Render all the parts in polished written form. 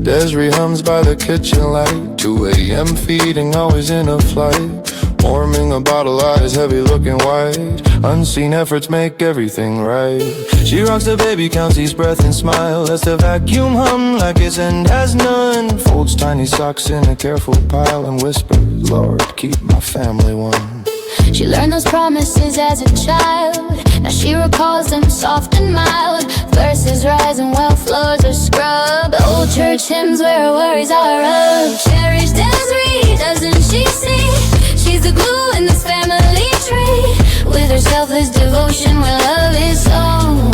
Deceree hums by the kitchen light, 2 a.m. feeding, always in a flight. Warming a bottle, eyes heavy, looking white. Unseen efforts make everything right. She rocks the baby, counts each breath and smile. Lets the vacuum hum like its end has none. Folds tiny socks in a careful pile and whispers, Lord, keep my family one. She learned those promises as a child. Now she recalls them soft and mild. Verses rise and well floors are scrubbed. Old church hymns where her worries are rubbed. Cherished Deceree, doesn't she see? She's the glue in this family tree. With her selfless devotion where love is sown.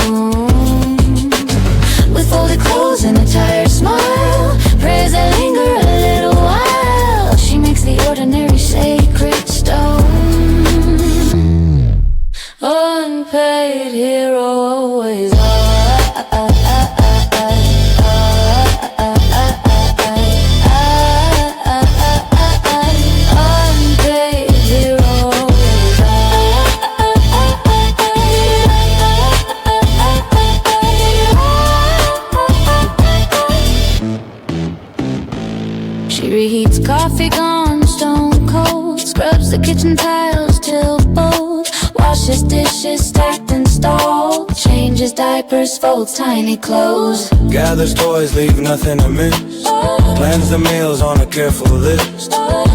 With folded clothes and a tired smile. Prayers that linger a little while. She makes the ordinary sacred stone. Unpaid hero always. Unpaid hero always. She reheats coffee gone stone cold. Scrubs the kitchen tiles till bold. Washes dishes stacked and stalled. Changes diapers, folds tiny clothes. Gathers toys, leave nothing amiss. Plans the meals on a careful list.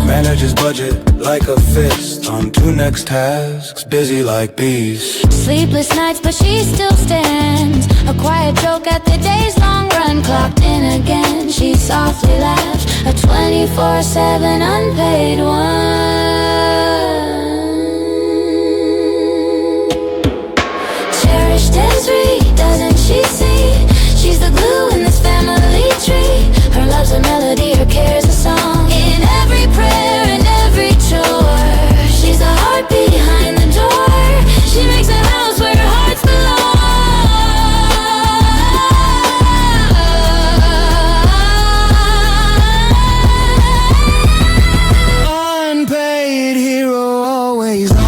Manages budget like a fist. On to next tasks, busy like bees. Sleepless nights but she still stands. A quiet joke at the day's long run. Clocked in again, she softly laughs. A 24/7 unpaid one. Deceree, doesn't she see? She's the glue in this family tree. Her love's a melody, her care's a song. In every prayer and every chore, she's the heart behind the door. She makes a house where her hearts belong. Unpaid hero always on.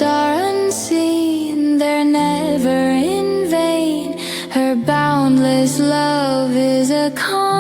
Are unseen, they're never in vain. Her boundless love is a calm.